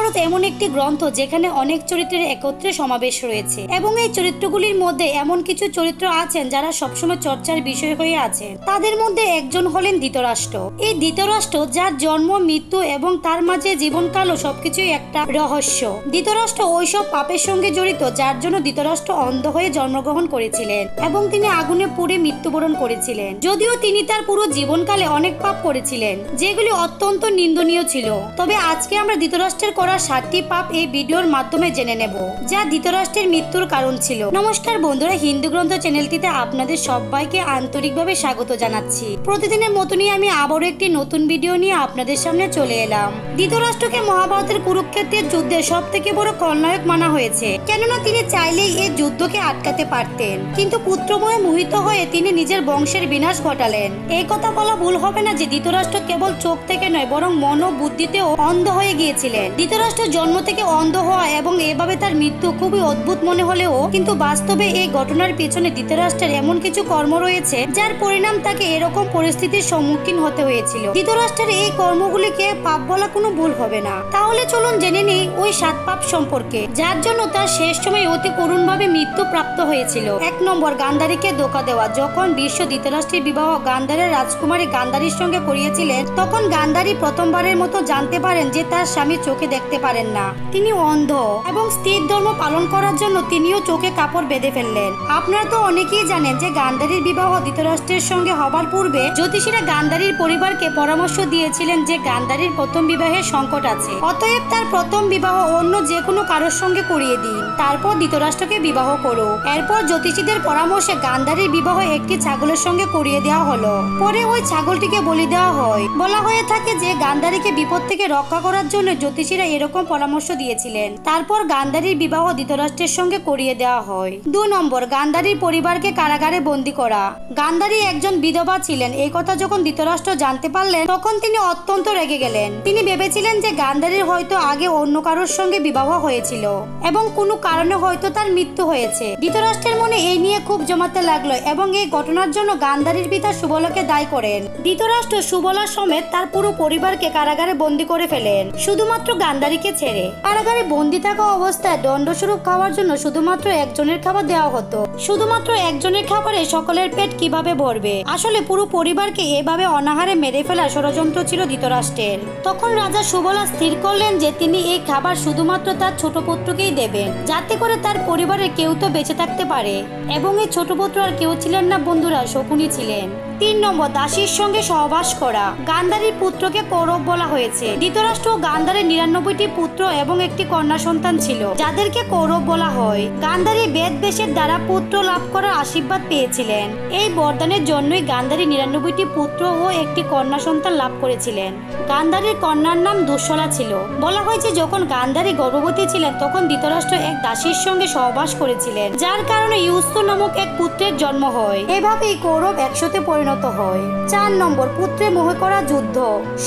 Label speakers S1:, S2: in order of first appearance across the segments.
S1: মহাভারত এমন একটি গ্রন্থ যেখানে অনেক চরিত্রের একত্রে সমাবেশ রয়েছে এবং এই চরিত্রগুলির মধ্যে এমন কিছু চরিত্র আছেন যারা সবসময় চর্চার বিষয় হয়ে আছেন। তাদের মধ্যে একজন হলেন ধৃতরাষ্ট্র। এই ধৃতরাষ্ট্র যার জন্ম, মৃত্যু এবং তার মাঝে জীবনকালও সবকিছুই একটা রহস্য। ধৃতরাষ্ট্র ওইসব পাপের সঙ্গে জড়িত যার জন্য ধৃতরাষ্ট্র অন্ধ হয়ে জন্মগ্রহণ করেছিলেন এবং তিনি আগুনে পুড়ে মৃত্যুবরণ করেছিলেন। যদিও তিনি তার পুরো জীবনকালে অনেক পাপ করেছিলেন যেগুলি অত্যন্ত নিন্দনীয় ছিল, তবে আজকে আমরা ধৃতরাষ্ট্রের করা 7টি পাপ এই ভিডিওর মাধ্যমে জেনে নেব যা ধৃতরাষ্ট্রের মৃত্যুর কারণ ছিল। নমস্কার বন্ধুরা, হিন্দু গ্রন্থ চ্যানেলটিতে আপনাদের সবাইকে আন্তরিকভাবে স্বাগত জানাচ্ছি। প্রতিদিনের মতনই আমি আবারও একটি নতুন ভিডিও নিয়ে আপনাদের সামনে চলে এলাম। ধৃতরাষ্ট্রকে মহাভারতের কুরুক্ষেত্রের যুদ্ধে সব থেকে বড় খলনায়ক মানা হয়েছে, কেননা তিনি চাইলেই এই যুদ্ধকে আটকাতে পারতেন, কিন্তু পুত্রময়ে মোহিত হয়ে তিনি নিজের বংশের বিনাশ ঘটালেন। এই কথা বলা ভুল হবে না যে ধৃতরাষ্ট্র কেবল চোখ থেকে নয় বরং মন ও বুদ্ধিতেও অন্ধ হয়ে গিয়েছিলেন। ধৃতরাষ্ট্র জন্ম থেকে অন্ধ হওয়া এবং এভাবে তার মৃত্যু খুবই অদ্ভুত মনে হলেও কিন্তু বাস্তবে এই ঘটনার পেছনে ধৃতরাষ্ট্রের এমন কিছু কর্ম রয়েছে যার পরিণাম তাকে এরকম পরিস্থিতির সম্মুখীন হতে হয়েছিল। ধৃতরাষ্ট্রের এই কর্মগুলিকে পাপ বলা কোনো ভুল হবে না। তাহলে চলুন জেনে নেই ওই 7 পাপ সম্পর্কে যার জন্য তার শেষ সময় অতি করুণভাবে মৃত্যু প্রাপ্ত হয়েছিল। 1 নম্বর, গান্ধারীকে ধোঁকা দেওয়া। যখন ভীষ্ম ধৃতরাষ্ট্রের বিবাহ গান্ধারের রাজকুমারী গান্ধারীর সঙ্গে করিয়েছিলেন তখন গান্ধারী প্রথমবারের মতো জানতে পারেন যে তার স্বামী চোখে দেখতে পারেন না, তিনি অন্ধ, এবং স্থির ধর্ম পালন করার জন্য তিনিও চোখে কাপড় বেঁধে ফেললেন। আপনারা তো অনেকেই জানেন যে গান্ধারীর বিবাহ ধৃতরাষ্ট্রের সঙ্গে হবার পূর্বে জ্যোতিষীরা গান্ধারীর পরিবারকে পরামর্শ দিয়েছিলেন যে গান্ধারীর প্রথম বিবাহে সংকট আছে, অতএব তার প্রথম বিবাহ অন্য যে কোনো কারোর সঙ্গে করিয়ে দিন, তারপর ধৃতরাষ্ট্রকে বিবাহ করো। এরপর জ্যোতিষীদের পরামর্শে গান্ধারীর বিবাহ একটি ছাগলের সঙ্গে করিয়ে দেওয়া হলো। পরে ওই ছাগলটিকে বলি দেওয়া হয়। বলা হয়ে থাকে যে গান্ধারীকে বিপদ থেকে রক্ষা করার জন্য জ্যোতিষীরা এরকম পরামর্শ দিয়েছিলেন। তারপর গান্ধারীর বিবাহ ধৃতরাষ্ট্রের সঙ্গে করিয়ে দেওয়া হয়। 2 নম্বর, গান্ধারীর পরিবারকে কারাগারে বন্দী করা। গান্ধারী একজন বিধবা ছিলেন। এই কথা যখন ধৃতরাষ্ট্র জানতে পারলেন তখন তিনি অত্যন্ত রেগে গেলেন। তিনি ভেবেছিলেন যে গান্ধারীর হয়তো আগে অন্য কারোর সঙ্গে বিবাহ হয়েছিল এবং কোনো কারণে হয়তো তার মৃত্যু হয়েছে। ধৃতরাষ্ট্রের মনে এই নিয়ে খুব জমাতে লাগলো এবং এই ঘটনার জন্য গান্ধারীর পিতা সুবলকে দায়ী করেন। ধৃতরাষ্ট্র সুবলা সমেত তার পুরো পরিবারকে কারাগারে বন্দী করে ফেলেন, শুধুমাত্র গান্ধারীকে ছেড়ে। কারাগারে বন্দী থাকা অবস্থায় দণ্ডস্বরূপ খাওয়ার জন্য শুধুমাত্র একজনের খাবার দেওয়া হতো। শুধুমাত্র একজনের খাবারে সকলের পেট কিভাবে ভরবে? আসলে পুরো পরিবারকে এভাবে অনাহারে মেরে ফেলা ষড়যন্ত্র ছিল ধৃতরাষ্ট্রের। তখন রাজা সুবলা স্থির করলেন যে তিনি এই খাবার শুধুমাত্র তার ছোট পুত্রকেই দেবেন, যাতে করে তার পরিবারের কেউ তো বেঁচে থাকতে পারে। এবং এই ছোট পুত্র আর কেউ ছিলেন না বন্ধুরা, শকুনি ছিলেন। 3 নম্বর, দাসীর সঙ্গে সহবাস করা। গান্ধারীর পুত্রকে কৌরব বলা হয়েছে। ধৃতরাষ্ট্র ও গান্ধারীর 99টি পুত্র এবং একটি কন্যা সন্তান ছিল যাদেরকে কৌরব বলা হয়। গান্ধারী বেদ বেশের দ্বারা পুত্র লাভ করার আশীর্বাদ পেয়েছিলেন। এই বরদানের জন্যই গান্ধারী 99টি পুত্র ও একটি কন্যা সন্তান লাভ করেছিলেন। গান্ধারীর কন্যার নাম দুঃশলা ছিল। বলা হয়েছে যখন গান্ধারী গর্ভবতী ছিলেন তখন ধৃতরাষ্ট্র এক দাসীর সঙ্গে সহবাস করেছিলেন, যার কারণে ইউস্তু নামক এক পুত্রের জন্ম হয়। এভাবেই কৌরব 100তে পরিণত হয়। 4 নম্বর, পুত্রে মোহে করা যুদ্ধ।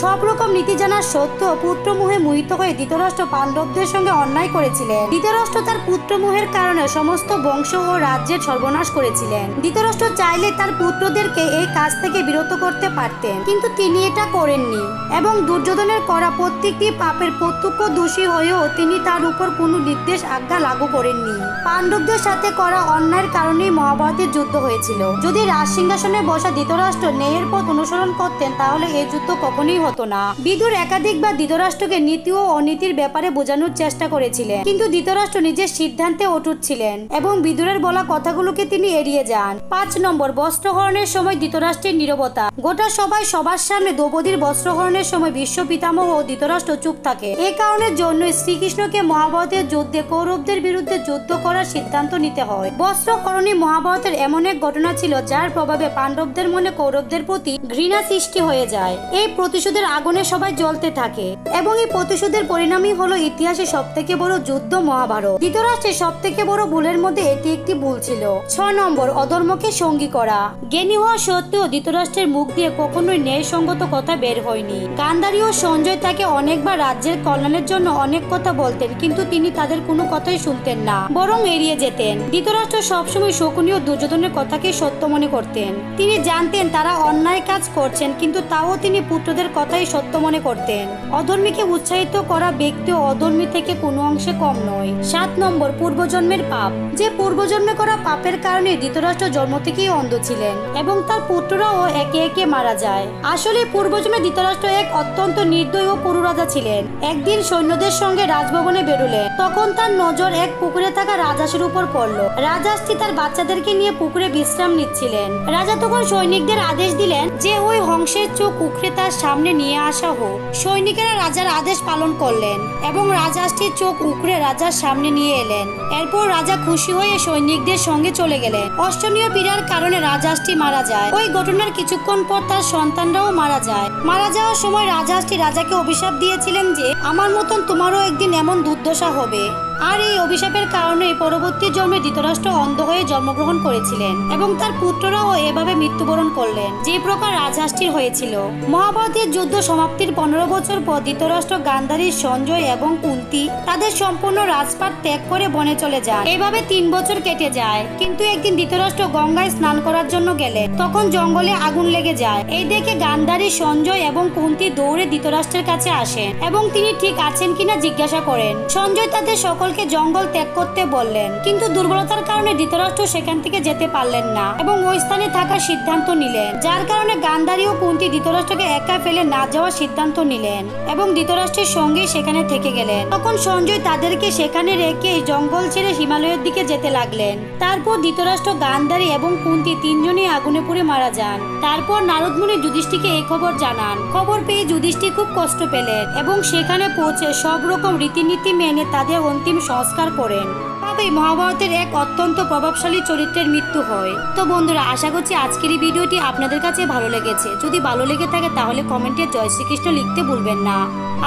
S1: সব রকম নীতি জানার সত্ত্বেও পুত্র মোহে মোহিত হয়ে ধৃতরাষ্ট্র পাণ্ডবদের সঙ্গে অন্যায় করেছিলেন। ধৃতরাষ্ট্র তার পুত্র মোহের কারণে সমস্ত বংশ ও রাজ্যের সর্বনাশ করেছিলেন। ধৃতরাষ্ট্র চাইলে তার পুত্রদেরকে এই কাজ থেকে বিরত করতে পারতেন, কিন্তু তিনি এটা করেননি এবং দুর্যোধনের করা প্রত্যেকটি পাপের প্রত্যক্ষ দোষী হয়েও তিনি তার উপর কোনো নির্দেশ আজ্ঞা লাগু করেননি। পাণ্ডবদের সাথে করা অন্যায়ের কারণেই মহাভারতের যুদ্ধ হয়েছিল। যদি রাজসিংহাসনে বসা ধৃতরাষ্ট্র ন্যায়ের পথ অনুসরণ করতেন তাহলে এই যুদ্ধ কখনোই হতো না। বিদুর একাধিকবার ধৃতরাষ্ট্রকে নীতি ও অনীতির ব্যাপারে বোঝানোর চেষ্টা করেছিলেন, কিন্তু ধৃতরাষ্ট্র নিজের সিদ্ধান্তে অটুট ছিলেন এবং বিদুরের বলা কথাগুলোকে তিনি এড়িয়ে যান। 5 নম্বর, বস্ত্রহরণের সময় ধৃতরাষ্ট্রের নীরবতা। গোটা সবাই সবার সামনে দ্রৌপদীর বস্ত্রহরণের সময় বিশ্ব পিতামহ ও ধৃতরাষ্ট্র চুপ থাকে। এই কারণের জন্য শ্রীকৃষ্ণকে মহাভারতের যুদ্ধে কৌরবদের বিরুদ্ধে যুদ্ধ করার সিদ্ধান্ত নিতে হয়। বস্ত্রহরণই মহাভারতের এমন এক ঘটনা ছিল যার প্রভাবে পাণ্ডবদের মনে কৌরবদের প্রতি ঘৃণা সৃষ্টি হয়ে যায়। এই প্রতিশোধের আগুনে সবাই জ্বলতে থাকে এবং এই প্রতিশোধের পরিণামই হলো ইতিহাসে সবথেকে বড় যুদ্ধ মহাভারত। ধৃতরাষ্ট্রের সবথেকে বড় ভুলের মধ্যে এটি একটি ভুল ছিল। 6 নম্বর, অধর্মকে সঙ্গী করা। জ্ঞানী হওয়া সত্ত্বেও ধৃতরাষ্ট্রের মুখ দিয়ে কখনোই ন্যায়সঙ্গত কথা বের হয়নি। গান্ধারী ও সঞ্জয় তাকে অনেকবার রাজ্যের কল্যাণের জন্য অনেক কথা বলতেন, কিন্তু তিনি তাদের কোনো কথাই শুনতেন না, বরং এড়িয়ে যেতেন। ধৃতরাষ্ট্র সবসময় শকুনি ও দুর্যোধনের কথাকে সত্য মনে করতেন। তিনি জানতেন জানতেন তারা অন্যায় কাজ করছেন, কিন্তু তাও তিনি পুত্রদের কথাই সত্য মনে করতেন। অধর্মীকে উৎসাহিত করা ব্যক্তি অধর্মী থেকে কোনো অংশে কম নয়। 7 নম্বর, পূর্বজন্মের পাপ। যে পূর্বজন্মে করা পাপের কারণে ধৃতরাষ্ট্র জন্ম থেকেই অন্ধ ছিলেন এবং তার পুত্ররাও একে একে মারা যায়। আসলে পূর্বজন্মে ধৃতরাষ্ট্র এক অত্যন্ত নির্দয় ও পুরু রাজা ছিলেন। একদিন সৈন্যদের সঙ্গে রাজভবনে বেরোলেন, তখন তার নজর এক পুকুরে থাকা রাজহাঁসের উপর পড়ল। রাজহাঁসটি তার বাচ্চাদেরকে নিয়ে পুকুরে বিশ্রাম নিচ্ছিলেন। রাজা তখন সৈনিকদের আদেশ দিলেন যে ওই হংসের চোখ উখড়ে তার সামনে নিয়ে আসা হোক। সৈনিকেরা রাজার আদেশ পালন করলেন এবং রাজহাঁসটির চোখ উখড়ে রাজার সামনে নিয়ে এলেন। এরপর রাজা খুশি হয়ে সৈনিকদের সঙ্গে চলে গেলেন। অষ্টনীয় পীড়ার কারণে রাজহাঁসটি মারা যায়। ওই ঘটনার কিছুক্ষণ পর তার সন্তানরাও মারা যায়। মারা যাওয়ার সময় রাজহাঁসটি রাজাকে অভিশাপ দিয়েছিলেন যে আমার মতন তোমারও একদিন এমন দুর্দশা হবে। আর এই অভিশাপের কারণে পরবর্তী জন্মে ধৃতরাষ্ট্র অন্ধ হয়ে জন্মগ্রহণ করেছিলেন এবং তার পুত্ররাও এভাবে মৃত্যুবরণ করলেন, যে প্রকার রাজহাঁসটির হয়েছিল। মহাভারতের যুদ্ধ সমাপ্তির 15 বছর পর ধৃতরাষ্ট্র, গান্ধারী, সঞ্জয় এবং কুন্তী তাদের সম্পূর্ণ রাজপাট ত্যাগ করে বনে চলে যান। এভাবে 3 বছর কেটে যায়। কিন্তু একদিন ধৃতরাষ্ট্র গঙ্গায় স্নান করার জন্য গেলেন, তখন জঙ্গলে আগুন লেগে যায়। এই দেখে গান্ধারী, সঞ্জয় এবং কুন্তী দৌড়ে ধৃতরাষ্ট্রের কাছে আসেন এবং তিনি ঠিক আছেন কিনা জিজ্ঞাসা করেন। সঞ্জয় তাদের সকলকে জঙ্গল ত্যাগ করতে বললেন, কিন্তু দুর্বলতার কারণে ধৃতরাষ্ট্র সেখান থেকে যেতে পারলেন না এবং ওই স্থানে থাকার সিদ্ধান্ত নিলেন, যার কারণে গান্ধারী ও কুন্তী ধৃতরাষ্ট্রকে একা ফেলে না যাওয়ার সিদ্ধান্ত নিলেন এবং ধৃতরাষ্ট্রের সঙ্গে সেখানে থেকে গেলেন। তখন সঞ্জয় তাদেরকে সেখানে রেখে জঙ্গল ছেড়ে হিমালয়ের দিকে যেতে লাগলেন। তারপর ধৃতরাষ্ট্র, গান্ধারী এবং কুন্তী 3 জনই আগুনে পুড়ে মারা যান। তারপর নারদ মুনি যুধিষ্ঠিরকে এই খবর জানান। খবর পেয়ে যুধিষ্ঠির খুব কষ্ট পেলেন এবং সেখানে পৌঁছে সব রকম রীতিনীতি মেনে তাদের অন্তিম সংস্কার করেন। তবে মহাভারতের এক অত্যন্ত প্রভাবশালী চরিত্রের মৃত্যু হয়। তো বন্ধুরা, আশা করছি আজকের এই ভিডিওটি আপনাদের কাছে ভালো লেগেছে। যদি ভালো লেগে থাকে তাহলে কমেন্টে জয় শ্রীকৃষ্ণ লিখতে ভুলবেন না।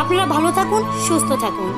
S1: আপনারা ভালো থাকুন, সুস্থ থাকুন।